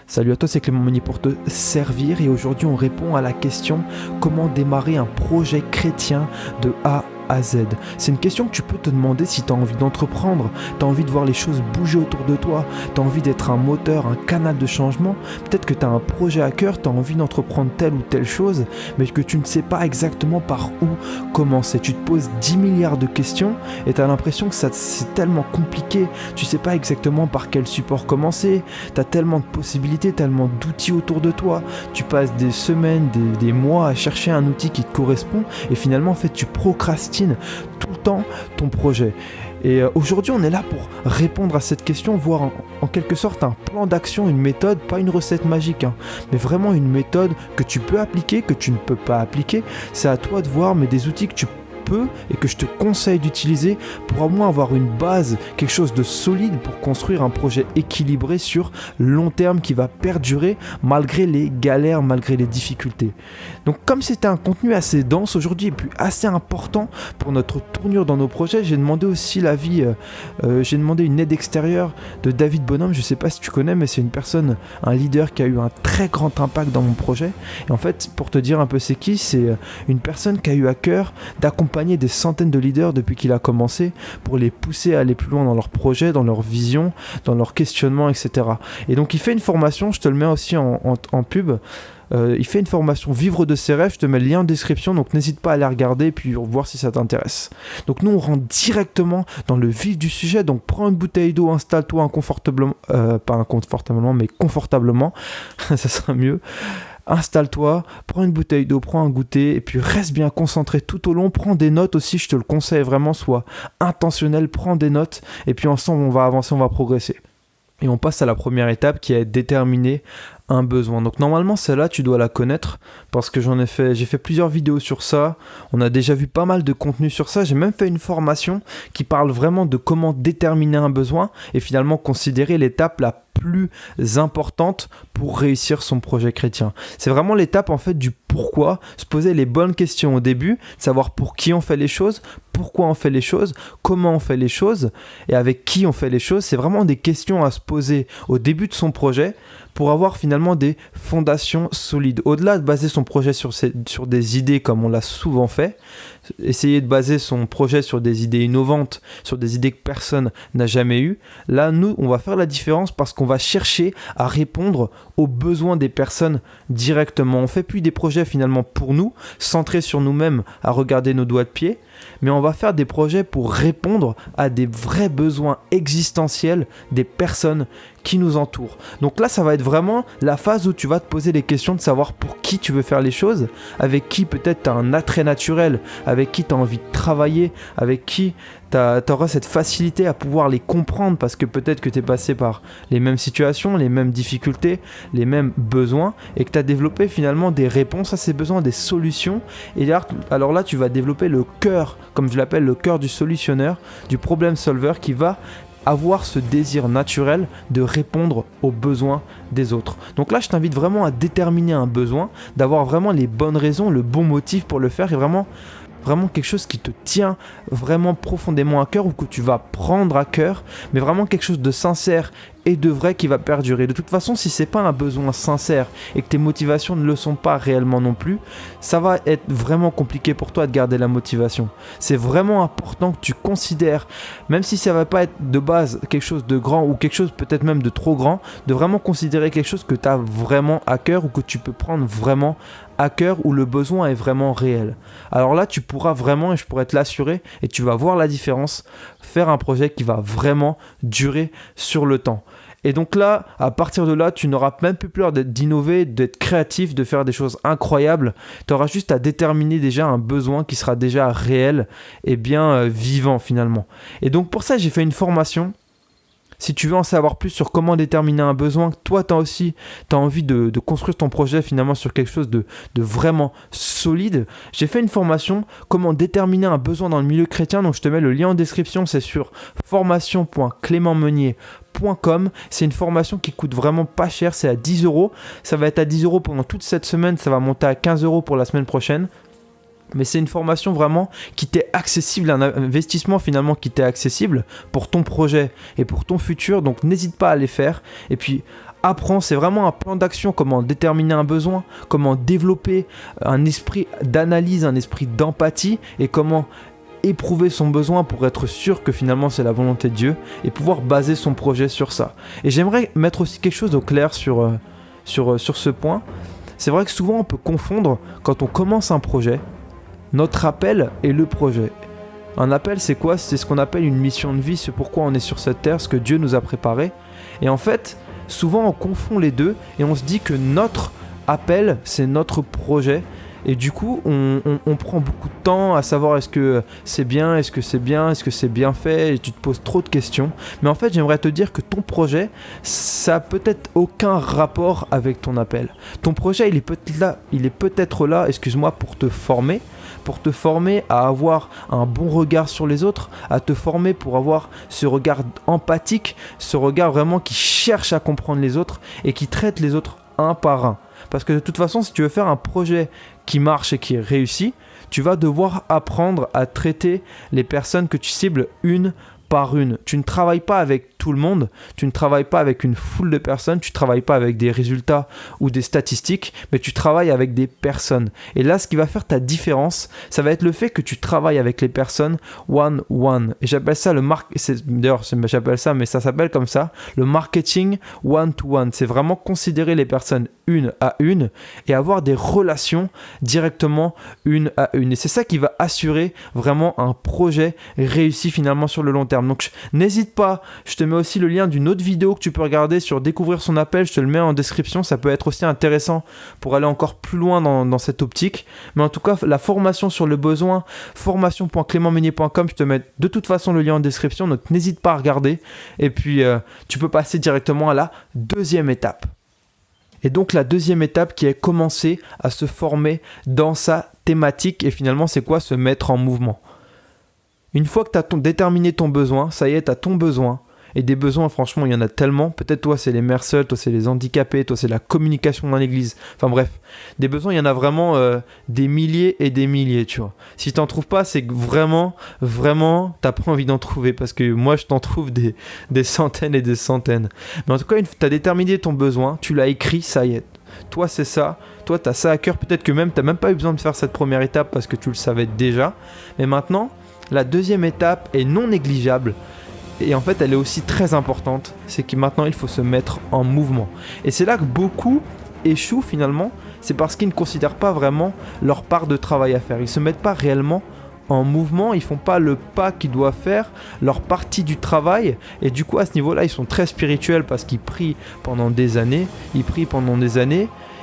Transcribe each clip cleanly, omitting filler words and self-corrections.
Salut à toi, c'est Clément Meunier pour te servir et aujourd'hui on répond à la question comment démarrer un projet chrétien de A à Z. C'est une question que tu peux te demander si tu as envie d'entreprendre, tu as envie de voir les choses bouger autour de toi, tu as envie d'être un moteur, un canal de changement. Peut-être que tu as un projet à cœur, tu as envie d'entreprendre telle ou telle chose, mais que tu ne sais pas exactement par où commencer. Tu te poses 10 milliards de questions et tu as l'impression que c'est tellement compliqué, tu ne sais pas exactement par quel support commencer, tu as tellement de possibilités, tellement d'outils autour de toi, tu passes des semaines, des mois à chercher un outil qui te correspond et finalement en fait tu procrastines tout le temps ton projet. Et aujourd'hui on est là pour répondre à cette question, voir en quelque sorte un plan d'action, une méthode, pas une recette magique, mais vraiment une méthode que tu peux appliquer, que tu ne peux pas appliquer, c'est à toi de voir, mais des outils que tu peux et que je te conseille d'utiliser pour au moins avoir une base, quelque chose de solide pour construire un projet équilibré sur long terme qui va perdurer malgré les galères, malgré les difficultés. Donc comme c'était un contenu assez dense aujourd'hui et puis assez important pour notre tournure dans nos projets, j'ai demandé aussi j'ai demandé une aide extérieure de David Bonhomme. Je sais pas si tu connais, mais c'est une personne, un leader qui a eu un très grand impact dans mon projet. Et en fait, pour te dire un peu c'est qui, c'est une personne qui a eu à cœur d'accompagner des centaines de leaders depuis qu'il a commencé pour les pousser à aller plus loin dans leur projet, dans leur vision, dans leur questionnement, etc. Et donc il fait une formation, je te le mets aussi en pub. Il fait une formation Vivre de ses rêves, je te mets le lien en description, donc n'hésite pas à aller regarder et puis voir si ça t'intéresse. Donc nous on rentre directement dans le vif du sujet, donc prends une bouteille d'eau, installe-toi inconfortablement, pas inconfortablement mais confortablement, ça sera mieux. Installe-toi, prends une bouteille d'eau, prends un goûter et puis reste bien concentré tout au long, prends des notes aussi, je te le conseille vraiment, sois intentionnel, prends des notes et puis ensemble on va avancer, on va progresser. Et on passe à la première étape qui est déterminer un besoin. Donc normalement celle-là tu dois la connaître parce que j'ai fait plusieurs vidéos sur ça, on a déjà vu pas mal de contenu sur ça, j'ai même fait une formation qui parle vraiment de comment déterminer un besoin et finalement considérer l'étape la plus importante pour réussir son projet chrétien. C'est vraiment l'étape en fait du pourquoi, se poser les bonnes questions au début, savoir pour qui on fait les choses, pourquoi on fait les choses, comment on fait les choses et avec qui on fait les choses. C'est vraiment des questions à se poser au début de son projet pour avoir finalement des fondations solides. Au-delà de baser son projet sur des idées comme on l'a souvent fait, essayer de baser son projet sur des idées innovantes, sur des idées que personne n'a jamais eues, là nous on va faire la différence parce qu'on va chercher à répondre aux besoins des personnes directement. On fait plus des projets finalement pour nous, centrés sur nous-mêmes à regarder nos doigts de pied, mais on va faire des projets pour répondre à des vrais besoins existentiels des personnes qui nous entourent. Donc là, ça va être vraiment la phase où tu vas te poser les questions de savoir pour qui tu veux faire les choses, avec qui peut-être tu as un attrait naturel, avec qui tu as envie de travailler, avec qui tu auras cette facilité à pouvoir les comprendre parce que peut-être que tu es passé par les mêmes situations, les mêmes difficultés, les mêmes besoins et que tu as développé finalement des réponses à ces besoins, des solutions. Et alors là, tu vas développer le cœur, comme je l'appelle, le cœur du solutionneur, du problem solver qui va avoir ce désir naturel de répondre aux besoins des autres. Donc là, je t'invite vraiment à déterminer un besoin, d'avoir vraiment les bonnes raisons, le bon motif pour le faire et vraiment quelque chose qui te tient vraiment profondément à cœur ou que tu vas prendre à cœur, mais vraiment quelque chose de sincère et de vrai qui va perdurer. De toute façon, si c'est pas un besoin sincère et que tes motivations ne le sont pas réellement non plus, ça va être vraiment compliqué pour toi de garder la motivation. C'est vraiment important que tu considères, même si ça va pas être de base quelque chose de grand ou quelque chose peut-être même de trop grand, de vraiment considérer quelque chose que tu as vraiment à cœur ou que tu peux prendre vraiment à cœur où le besoin est vraiment réel. Alors là, tu pourras vraiment, et je pourrais te l'assurer, et tu vas voir la différence, faire un projet qui va vraiment durer sur le temps. Et donc là, à partir de là, tu n'auras même plus peur d'innover, d'être créatif, de faire des choses incroyables. Tu auras juste à déterminer déjà un besoin qui sera déjà réel et bien vivant finalement. Et donc pour ça, j'ai fait une formation. Si tu veux en savoir plus sur comment déterminer un besoin, toi tu as envie de construire ton projet finalement sur quelque chose de vraiment solide, j'ai fait une formation comment déterminer un besoin dans le milieu chrétien, donc je te mets le lien en description, c'est sur formation.clementmeunier.com. C'est une formation qui coûte vraiment pas cher, c'est à 10 €, ça va être à 10 € pendant toute cette semaine, ça va monter à 15 € pour la semaine prochaine. Mais c'est une formation vraiment qui t'est accessible, un investissement finalement qui t'est accessible pour ton projet et pour ton futur. Donc n'hésite pas à les faire. Et puis apprends, c'est vraiment un plan d'action, comment déterminer un besoin, comment développer un esprit d'analyse, un esprit d'empathie et comment éprouver son besoin pour être sûr que finalement c'est la volonté de Dieu et pouvoir baser son projet sur ça. Et j'aimerais mettre aussi quelque chose au clair sur ce point. C'est vrai que souvent on peut confondre quand on commence un projet, notre appel et le projet. Un appel, c'est quoi? C'est ce qu'on appelle une mission de vie, c'est pourquoi on est sur cette terre, ce que Dieu nous a préparé. Et en fait, souvent on confond les deux et on se dit que notre appel, c'est notre projet. Et du coup, on prend beaucoup de temps à savoir est-ce que c'est bien, est-ce que c'est bien, est-ce que c'est bien fait, et tu te poses trop de questions. Mais en fait, j'aimerais te dire que ton projet, ça a peut-être aucun rapport avec ton appel. Ton projet, il est peut-être là, excuse-moi, pour te former à avoir un bon regard sur les autres, à te former pour avoir ce regard empathique, ce regard vraiment qui cherche à comprendre les autres et qui traite les autres un par un. Parce que de toute façon, si tu veux faire un projet qui marche et qui réussit, tu vas devoir apprendre à traiter les personnes que tu cibles une par une. Tu ne travailles pas avec tout le monde, tu ne travailles pas avec une foule de personnes, tu ne travailles pas avec des résultats ou des statistiques, mais tu travailles avec des personnes. Et là, ce qui va faire ta différence, ça va être le fait que tu travailles avec les personnes one-one. Et j'appelle ça j'appelle ça, mais ça s'appelle comme ça, le marketing one-to-one. C'est vraiment considérer les personnes une à une et avoir des relations directement une à une. Et c'est ça qui va assurer vraiment un projet réussi finalement sur le long terme. Donc n'hésite pas, je te mets aussi le lien d'une autre vidéo que tu peux regarder sur découvrir son appel, je te le mets en description, ça peut être aussi intéressant pour aller encore plus loin dans cette optique. Mais en tout cas, la formation sur le besoin, formation.clementmeunier.com, je te mets de toute façon le lien en description, donc n'hésite pas à regarder. Et puis tu peux passer directement à la deuxième étape. Et donc la deuxième étape qui est commencer à se former dans sa thématique et finalement c'est quoi? Se mettre en mouvement. Une fois que tu as déterminé ton besoin, ça y est, tu as ton besoin. Et des besoins, franchement, il y en a tellement. Peut-être toi, c'est les mères seules, toi, c'est les handicapés, toi, c'est la communication dans l'église. Enfin bref, des besoins, il y en a vraiment des milliers et des milliers, tu vois. Si tu n'en trouves pas, c'est que vraiment, t'as pas envie d'en trouver. Parce que moi, je t'en trouve des centaines et des centaines. Mais en tout cas, une fois que tu as déterminé ton besoin, tu l'as écrit, ça y est. Toi, c'est ça. Toi, tu as ça à cœur. Peut-être que même, tu n'as même pas eu besoin de faire cette première étape parce que tu le savais déjà. Mais maintenant, la deuxième étape est non négligeable. Et en fait, elle est aussi très importante. C'est que maintenant, il faut se mettre en mouvement. Et c'est là que beaucoup échouent finalement. C'est parce qu'ils ne considèrent pas vraiment leur part de travail à faire. Ils ne se mettent pas réellement en mouvement. Ils ne font pas le pas qu'ils doivent faire, leur partie du travail. Et du coup, à ce niveau-là, ils sont très spirituels parce qu'ils prient pendant des années.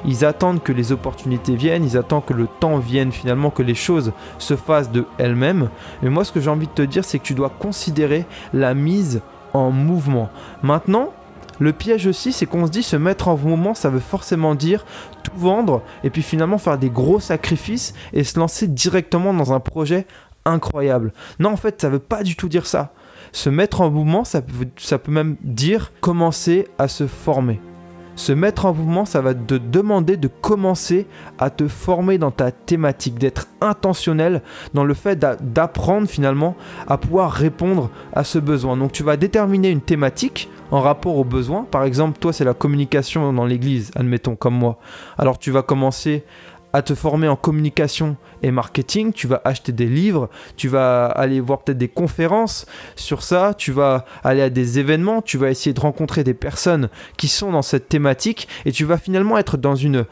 Ils attendent que les opportunités viennent, ils attendent que le temps vienne finalement, que les choses se fassent de elles-mêmes. Mais moi, ce que j'ai envie de te dire, c'est que tu dois considérer la mise en mouvement. Maintenant, le piège aussi, c'est qu'on se dit se mettre en mouvement, ça veut forcément dire tout vendre et puis finalement faire des gros sacrifices et se lancer directement dans un projet incroyable. Non, en fait, ça veut pas du tout dire ça. Se mettre en mouvement, ça peut même dire commencer à se former. Se mettre en mouvement, ça va te demander de commencer à te former dans ta thématique, d'être intentionnel dans le fait d'apprendre finalement à pouvoir répondre à ce besoin. Donc tu vas déterminer une thématique en rapport au besoin. Par exemple, toi, c'est la communication dans l'église, admettons, comme moi. Alors tu vas commencer à te former en communication et marketing, tu vas acheter des livres, tu vas aller voir peut-être des conférences sur ça, tu vas aller à des événements, tu vas essayer de rencontrer des personnes qui sont dans cette thématique et tu vas finalement être dans une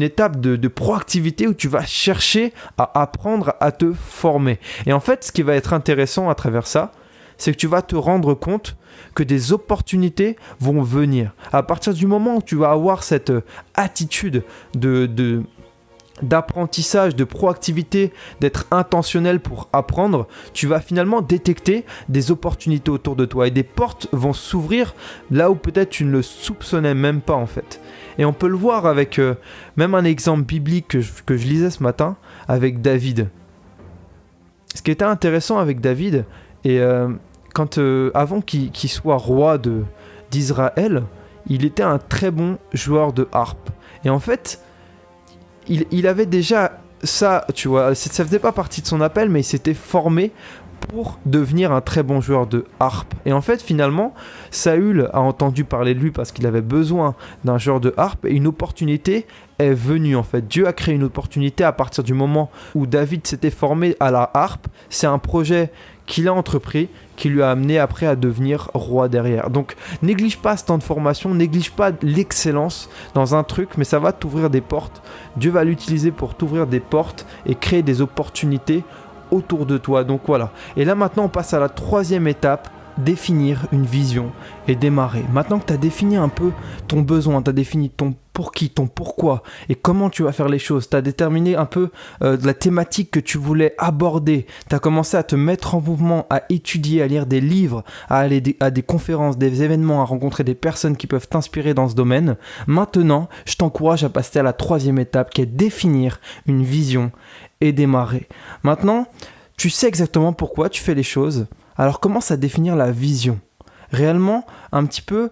étape de proactivité où tu vas chercher à apprendre à te former. Et en fait, ce qui va être intéressant à travers ça, c'est que tu vas te rendre compte que des opportunités vont venir. À partir du moment où tu vas avoir cette attitude d'apprentissage, de proactivité, d'être intentionnel pour apprendre, tu vas finalement détecter des opportunités autour de toi et des portes vont s'ouvrir là où peut-être tu ne le soupçonnais même pas en fait. Et on peut le voir avec même un exemple biblique que je lisais ce matin avec David. Ce qui était intéressant avec David, et avant qu'il soit roi d'Israël, il était un très bon joueur de harpe. Et en fait, il avait déjà ça, tu vois, ça faisait pas partie de son appel, mais il s'était formé pour devenir un très bon joueur de harpe. Et en fait, finalement, Saül a entendu parler de lui parce qu'il avait besoin d'un joueur de harpe et une opportunité est venue en fait. Dieu a créé une opportunité à partir du moment où David s'était formé à la harpe. C'est un projet qu'il a entrepris, qui lui a amené après à devenir roi derrière. Donc néglige pas ce temps de formation, néglige pas l'excellence dans un truc, mais ça va t'ouvrir des portes. Dieu va l'utiliser pour t'ouvrir des portes et créer des opportunités autour de toi. Donc voilà. Et là maintenant on passe à la troisième étape, définir une vision et démarrer. Maintenant que tu as défini un peu ton besoin, tu as défini ton pour qui, ton pourquoi et comment tu vas faire les choses, tu as déterminé un peu de la thématique que tu voulais aborder, tu as commencé à te mettre en mouvement, à étudier, à lire des livres, à aller à des conférences, des événements, à rencontrer des personnes qui peuvent t'inspirer dans ce domaine. Maintenant, je t'encourage à passer à la troisième étape qui est définir une vision et démarrer. Maintenant, tu sais exactement pourquoi tu fais les choses. Alors commence à définir la vision. Réellement, un petit peu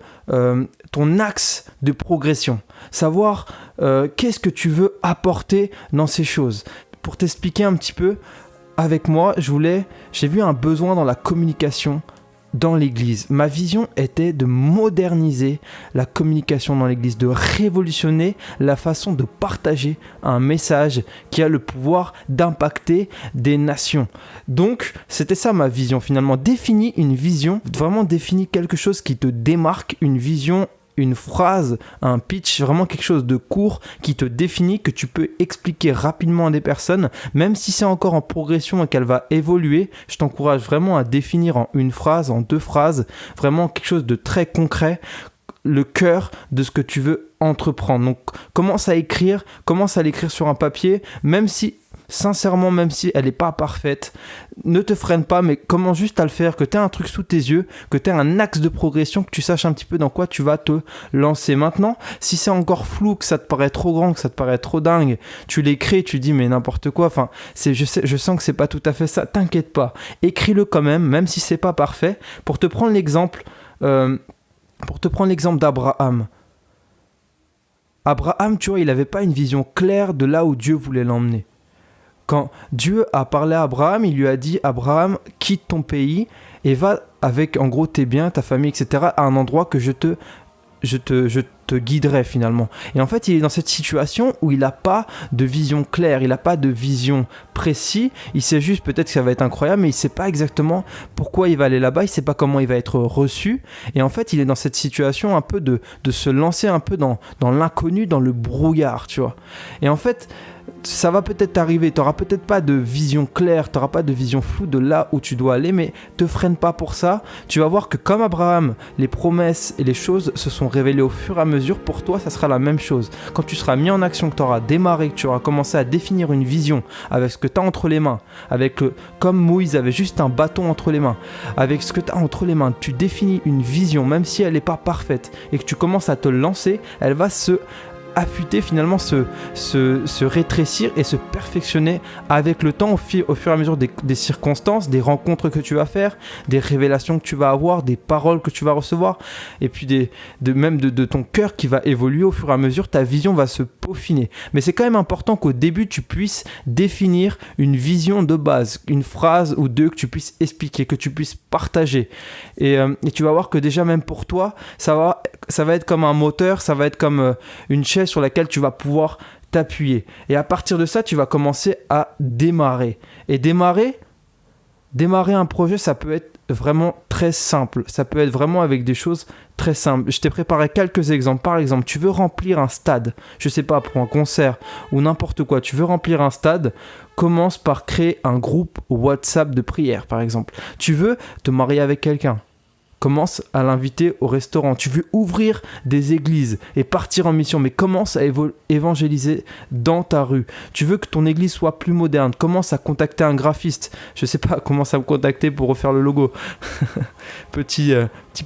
ton axe de progression. Savoir qu'est-ce que tu veux apporter dans ces choses. Pour t'expliquer un petit peu, avec moi, j'ai vu un besoin dans la communication dans l'église. Ma vision était de moderniser la communication dans l'église, de révolutionner la façon de partager un message qui a le pouvoir d'impacter des nations. Donc, c'était ça ma vision finalement. Définis une vision, vraiment définis quelque chose qui te démarque, une vision, une phrase, un pitch, vraiment quelque chose de court qui te définit, que tu peux expliquer rapidement à des personnes, même si c'est encore en progression et qu'elle va évoluer. Je t'encourage vraiment à définir en une phrase, en deux phrases, vraiment quelque chose de très concret, le cœur de ce que tu veux entreprendre. Donc commence à l'écrire sur un papier, même si sincèrement, même si elle n'est pas parfaite, ne te freine pas, mais commence juste à le faire, que tu aies un truc sous tes yeux, que tu aies un axe de progression, que tu saches un petit peu dans quoi tu vas te lancer. Maintenant, si c'est encore flou, que ça te paraît trop grand, que ça te paraît trop dingue, tu l'écris, tu dis mais n'importe quoi, enfin, je sens que c'est pas tout à fait ça, t'inquiète pas, écris-le quand même si c'est pas parfait. Pour te prendre l'exemple d'Abraham. Abraham, tu vois, il n'avait pas une vision claire de là où Dieu voulait l'emmener. Quand Dieu a parlé à Abraham, il lui a dit « Abraham, quitte ton pays et va avec en gros tes biens, ta famille, etc. à un endroit que je te guiderai finalement. » Et en fait, il est dans cette situation où il n'a pas de vision claire, il n'a pas de vision précise. Il sait juste peut-être que ça va être incroyable, mais il ne sait pas exactement pourquoi il va aller là-bas, il ne sait pas comment il va être reçu. Et en fait, il est dans cette situation un peu de se lancer un peu dans l'inconnu, dans le brouillard, tu vois. Et en fait, ça va peut-être t'arriver, tu n'auras peut-être pas de vision claire, tu n'auras pas de vision floue de là où tu dois aller, mais te freine pas pour ça. Tu vas voir que comme Abraham, les promesses et les choses se sont révélées au fur et à mesure, pour toi, ça sera la même chose. Quand tu seras mis en action, que tu auras démarré, que tu auras commencé à définir une vision avec ce que tu as entre les mains, comme Moïse avait juste un bâton entre les mains, avec ce que tu as entre les mains, tu définis une vision, même si elle n'est pas parfaite, et que tu commences à te lancer, elle va se affûter finalement, se rétrécir et se perfectionner avec le temps au fur et à mesure des circonstances, des rencontres que tu vas faire, des révélations que tu vas avoir, des paroles que tu vas recevoir et puis même de ton cœur qui va évoluer au fur et à mesure, ta vision va se peaufiner. Mais c'est quand même important qu'au début tu puisses définir une vision de base, une phrase ou deux que tu puisses expliquer, que tu puisses partager et tu vas voir que déjà même pour toi ça va être comme un moteur, ça va être comme une chaise sur laquelle tu vas pouvoir t'appuyer. Et à partir de ça, tu vas commencer à démarrer. Et démarrer un projet, ça peut être vraiment très simple. Ça peut être vraiment avec des choses très simples. Je t'ai préparé quelques exemples. Par exemple, tu veux remplir un stade, je sais pas, pour un concert ou n'importe quoi. Tu veux remplir un stade, commence par créer un groupe WhatsApp de prière, par exemple. Tu veux te marier avec quelqu'un, commence à l'inviter au restaurant. Tu veux ouvrir des églises et partir en mission, mais commence à évangéliser dans ta rue. Tu veux que ton église soit plus moderne, commence à contacter un graphiste. Je sais pas, commence à me contacter pour refaire le logo. Petit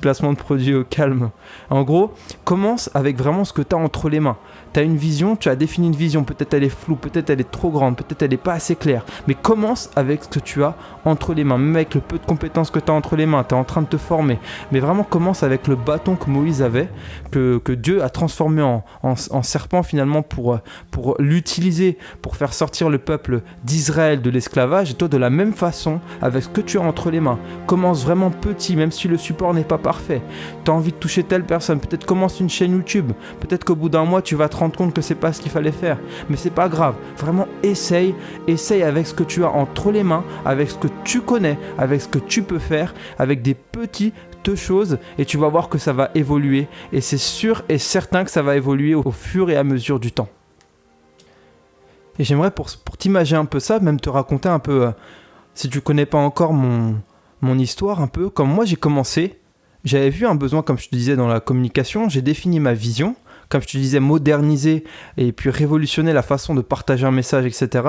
placement de produit au calme. En gros, commence avec vraiment ce que tu as entre les mains. Tu as une vision, tu as défini une vision, peut-être elle est floue, peut-être elle est trop grande, peut-être elle n'est pas assez claire, mais commence avec ce que tu as entre les mains, même avec le peu de compétences que tu as entre les mains, tu es en train de te former, mais vraiment commence avec le bâton que Moïse avait, que Dieu a transformé en serpent finalement pour l'utiliser, pour faire sortir le peuple d'Israël de l'esclavage. Et toi, de la même façon, avec ce que tu as entre les mains, commence vraiment petit, même si le support n'est pas parfait. Tu as envie de toucher telle personne, peut-être commence une chaîne YouTube, peut-être qu'au bout d'un mois, tu vas te rendre compte que c'est pas ce qu'il fallait faire, mais c'est pas grave. Vraiment, essaye avec ce que tu as entre les mains, avec ce que tu connais, avec ce que tu peux faire, avec des petites choses, et tu vas voir que ça va évoluer, et c'est sûr et certain que ça va évoluer au fur et à mesure du temps. Et j'aimerais pour t'imager un peu ça, même te raconter un peu, si tu connais pas encore mon histoire un peu, comme moi j'ai commencé, j'avais vu un besoin, comme je te disais, dans la communication, j'ai défini ma vision, comme je te disais, moderniser et puis révolutionner la façon de partager un message, etc.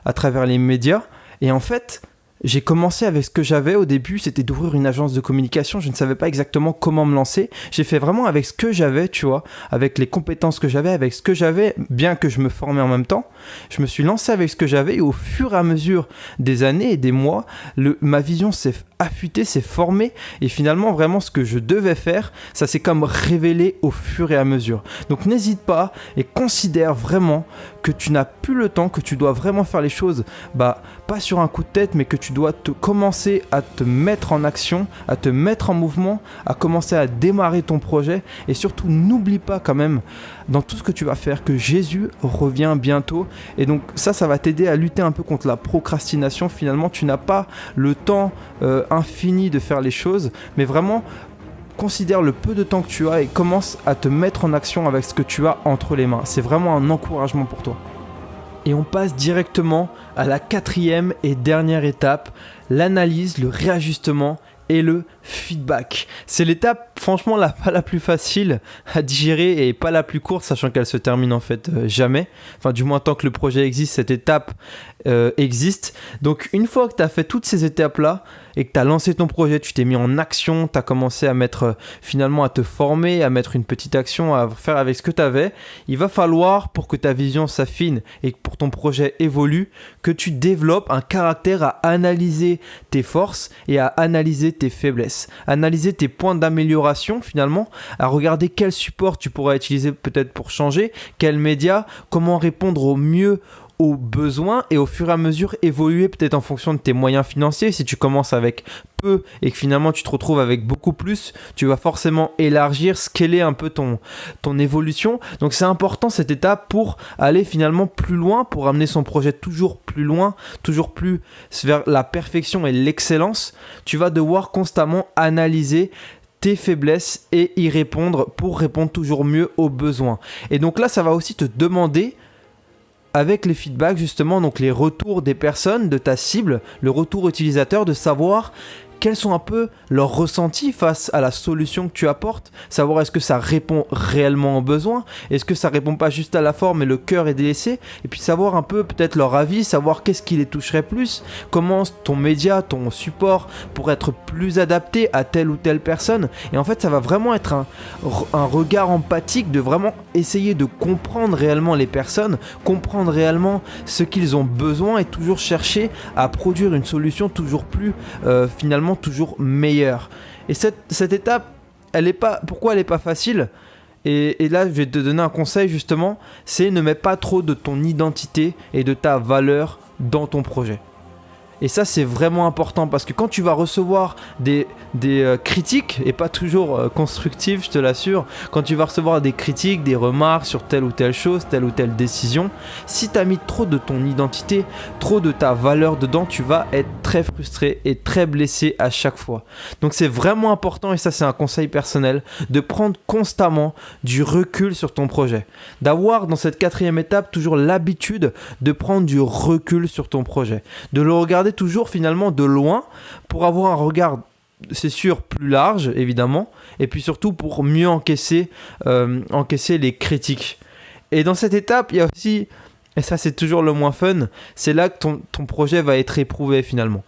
à travers les médias. Et en fait, j'ai commencé avec ce que j'avais au début, c'était d'ouvrir une agence de communication. Je ne savais pas exactement comment me lancer. J'ai fait vraiment avec ce que j'avais, tu vois, avec les compétences que j'avais, avec ce que j'avais, bien que je me formais en même temps. Je me suis lancé avec ce que j'avais et au fur et à mesure des années et des mois, ma vision s'est affûtée, s'est formée et finalement vraiment ce que je devais faire, ça s'est comme révélé au fur et à mesure. Donc n'hésite pas et considère vraiment que tu n'as plus le temps, que tu dois vraiment faire les choses, pas sur un coup de tête, mais que tu dois commencer à te mettre en action, à te mettre en mouvement, à commencer à démarrer ton projet. Et surtout, n'oublie pas quand même, dans tout ce que tu vas faire, que Jésus revient bientôt. Et donc ça va t'aider à lutter un peu contre la procrastination. Finalement, tu n'as pas le temps infini de faire les choses, mais vraiment, considère le peu de temps que tu as et commence à te mettre en action avec ce que tu as entre les mains. C'est vraiment un encouragement pour toi. Et on passe directement à la 4e et dernière étape, l'analyse, le réajustement et le feedback. C'est l'étape franchement pas la plus facile à digérer et pas la plus courte, sachant qu'elle se termine en fait jamais. Enfin du moins tant que le projet existe, cette étape existe. Donc une fois que tu as fait toutes ces étapes-là et que tu as lancé ton projet, tu t'es mis en action, tu as commencé à mettre finalement à te former, à mettre une petite action, à faire avec ce que tu avais, il va falloir pour que ta vision s'affine et que pour ton projet évolue, que tu développes un caractère à analyser tes forces et à analyser tes faiblesses, analyser tes points d'amélioration finalement, à regarder quel support tu pourras utiliser peut-être pour changer, quels médias, comment répondre au mieux aux besoins et au fur et à mesure évoluer peut-être en fonction de tes moyens financiers. Si tu commences avec peu et que finalement tu te retrouves avec beaucoup plus, tu vas forcément élargir, scaler un peu ton évolution. Donc c'est important cette étape pour aller finalement plus loin, pour amener son projet toujours plus loin, toujours plus vers la perfection et l'excellence. Tu vas devoir constamment analyser tes faiblesses et y répondre pour répondre toujours mieux aux besoins. Et donc là, ça va aussi te demander, avec les feedbacks justement, donc les retours des personnes, de ta cible, le retour utilisateur, de savoir quels sont un peu leurs ressentis face à la solution que tu apportes, savoir est-ce que ça répond réellement aux besoins, est-ce que ça répond pas juste à la forme et le cœur est délaissé, et puis savoir un peu peut-être leur avis, savoir qu'est-ce qui les toucherait plus, comment ton média, ton support pourrait être plus adapté à telle ou telle personne. Et en fait ça va vraiment être un regard empathique, de vraiment essayer de comprendre réellement les personnes, comprendre réellement ce qu'ils ont besoin et toujours chercher à produire une solution toujours plus finalement toujours meilleure. Et cette étape, pourquoi elle n'est pas facile ? Et là, je vais te donner un conseil justement, c'est ne mets pas trop de ton identité et de ta valeur dans ton projet. Et ça, c'est vraiment important parce que quand tu vas recevoir des critiques, et pas toujours constructives, je te l'assure, quand tu vas recevoir des critiques, des remarques sur telle ou telle chose, telle ou telle décision, si tu as mis trop de ton identité, trop de ta valeur dedans, tu vas être très frustré et très blessé à chaque fois. Donc c'est vraiment important, et ça c'est un conseil personnel, de prendre constamment du recul sur ton projet. D'avoir dans cette 4e étape toujours l'habitude de prendre du recul sur ton projet. De le regarder toujours finalement de loin pour avoir un regard, c'est sûr, plus large évidemment, et puis surtout pour mieux encaisser les critiques. Et dans cette étape, il y a aussi, et ça c'est toujours le moins fun, c'est là que ton projet va être éprouvé finalement.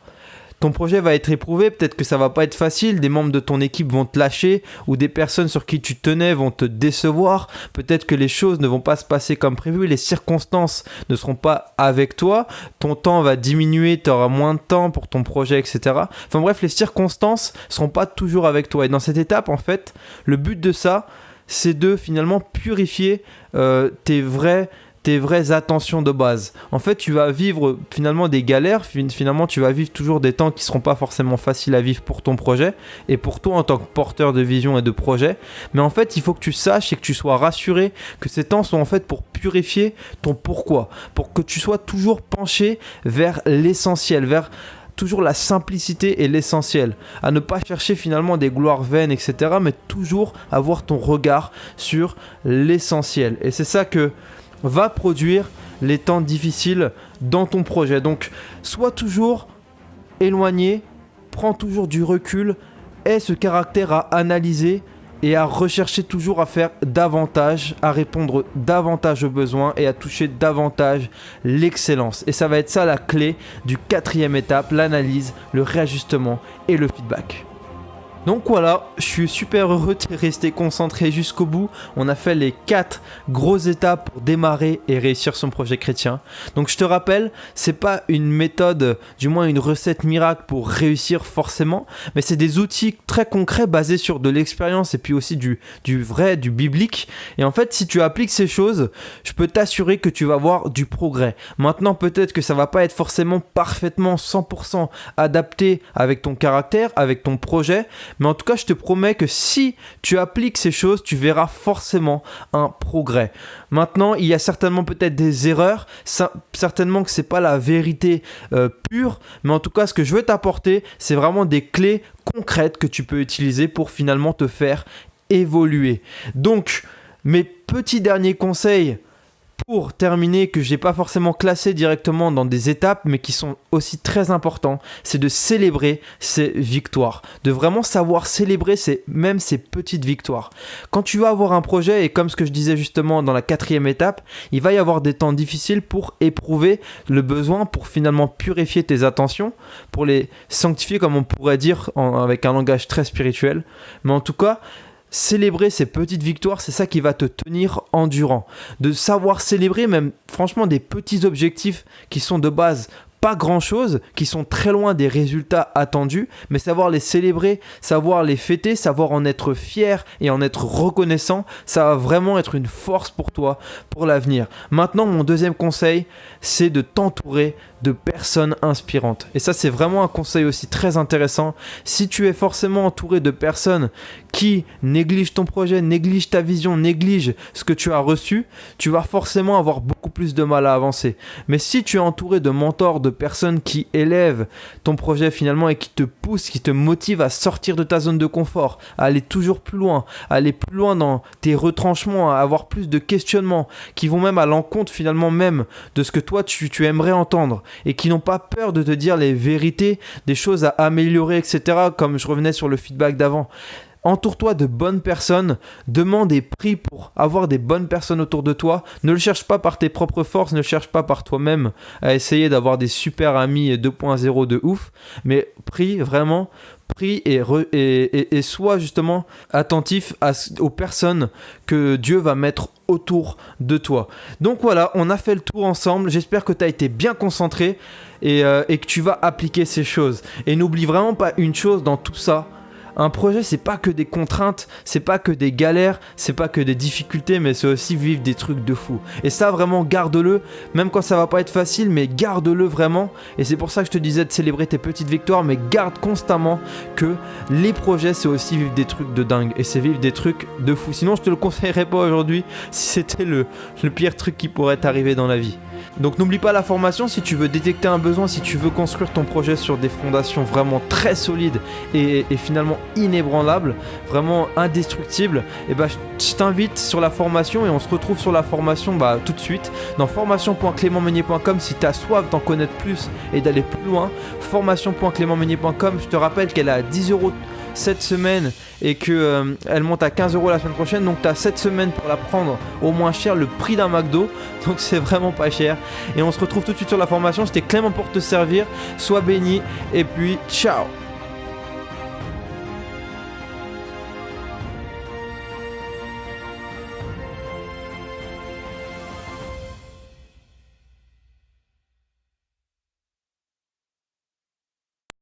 ton projet va être éprouvé, peut-être que ça va pas être facile, des membres de ton équipe vont te lâcher ou des personnes sur qui tu tenais vont te décevoir, peut-être que les choses ne vont pas se passer comme prévu, les circonstances ne seront pas avec toi, ton temps va diminuer, tu auras moins de temps pour ton projet, etc. Enfin bref, les circonstances seront pas toujours avec toi. Et dans cette étape, en fait, le but de ça, c'est de finalement purifier tes vraies attentions de base. En fait, tu vas vivre finalement des galères, finalement tu vas vivre toujours des temps qui seront pas forcément faciles à vivre pour ton projet et pour toi en tant que porteur de vision et de projet. Mais en fait, il faut que tu saches et que tu sois rassuré que ces temps sont en fait pour purifier ton pourquoi, pour que tu sois toujours penché vers l'essentiel, vers toujours la simplicité et l'essentiel, à ne pas chercher finalement des gloires vaines, etc., mais toujours avoir ton regard sur l'essentiel. Et c'est ça que va produire les temps difficiles dans ton projet. Donc, sois toujours éloigné, prends toujours du recul, aie ce caractère à analyser et à rechercher toujours à faire davantage, à répondre davantage aux besoins et à toucher davantage l'excellence. Et ça va être ça la clé du 4e étape, l'analyse, le réajustement et le feedback. Donc voilà, je suis super heureux de rester concentré jusqu'au bout. On a fait les 4 grosses étapes pour démarrer et réussir son projet chrétien. Donc je te rappelle, c'est pas une méthode, du moins une recette miracle pour réussir forcément, mais c'est des outils très concrets basés sur de l'expérience et puis aussi du vrai, du biblique. Et en fait, si tu appliques ces choses, je peux t'assurer que tu vas voir du progrès. Maintenant, peut-être que ça va pas être forcément parfaitement 100% adapté avec ton caractère, avec ton projet, mais en tout cas, je te promets que si tu appliques ces choses, tu verras forcément un progrès. Maintenant, il y a certainement peut-être des erreurs, certainement que c'est pas la vérité pure, mais en tout cas, ce que je veux t'apporter, c'est vraiment des clés concrètes que tu peux utiliser pour finalement te faire évoluer. Donc, mes petits derniers conseils pour terminer, que je n'ai pas forcément classé directement dans des étapes, mais qui sont aussi très importants, c'est de célébrer ces victoires, de vraiment savoir célébrer même ces petites victoires. Quand tu vas avoir un projet, et comme ce que je disais justement dans la 4e étape, il va y avoir des temps difficiles pour éprouver le besoin, pour finalement purifier tes attentions, pour les sanctifier comme on pourrait dire avec un langage très spirituel, mais en tout cas, célébrer ces petites victoires, c'est ça qui va te tenir endurant. De savoir célébrer même franchement des petits objectifs qui sont de base pas grand chose, qui sont très loin des résultats attendus, mais savoir les célébrer, savoir les fêter, savoir en être fier et en être reconnaissant, ça va vraiment être une force pour toi, pour l'avenir. Maintenant, mon deuxième conseil, c'est de t'entourer de personnes inspirantes. Et ça, c'est vraiment un conseil aussi très intéressant. Si tu es forcément entouré de personnes qui négligent ton projet, négligent ta vision, négligent ce que tu as reçu, tu vas forcément avoir beaucoup plus de mal à avancer. Mais si tu es entouré de mentors, de personnes qui élèvent ton projet finalement et qui te poussent, qui te motivent à sortir de ta zone de confort, à aller toujours plus loin, à aller plus loin dans tes retranchements, à avoir plus de questionnements, qui vont même à l'encontre finalement même de ce que toi tu aimerais entendre et qui n'ont pas peur de te dire les vérités, des choses à améliorer, etc. Comme je revenais sur le feedback d'avant. Entoure-toi de bonnes personnes, demande et prie pour avoir des bonnes personnes autour de toi. Ne le cherche pas par tes propres forces, ne le cherche pas par toi-même à essayer d'avoir des super amis 2.0 de ouf, mais prie vraiment, prie et sois justement attentif aux personnes que Dieu va mettre autour de toi. Donc voilà, on a fait le tour ensemble, j'espère que tu as été bien concentré et que tu vas appliquer ces choses. Et n'oublie vraiment pas une chose dans tout ça. Un projet, c'est pas que des contraintes, c'est pas que des galères, c'est pas que des difficultés, mais c'est aussi vivre des trucs de fou. Et ça, vraiment, garde-le, même quand ça va pas être facile, mais garde-le vraiment. Et c'est pour ça que je te disais de célébrer tes petites victoires, mais garde constamment que les projets, c'est aussi vivre des trucs de dingue, et c'est vivre des trucs de fou. Sinon, je te le conseillerais pas aujourd'hui si c'était le pire truc qui pourrait t'arriver dans la vie. Donc n'oublie pas la formation si tu veux détecter un besoin, si tu veux construire ton projet sur des fondations vraiment très solides et finalement inébranlables, vraiment indestructibles, et je t'invite sur la formation et on se retrouve sur la formation tout de suite dans formation.clémentmeunier.com si tu as soif d'en connaître plus et d'aller plus loin. Formation.clémentmeunier.com, je te rappelle qu'elle est à 10 € cette semaine et que elle monte à 15 € la semaine prochaine, donc tu as 7 semaines pour la prendre au moins cher, le prix d'un McDo, donc c'est vraiment pas cher. Et on se retrouve tout de suite sur la formation. C'était Clément pour te servir, sois béni et puis ciao.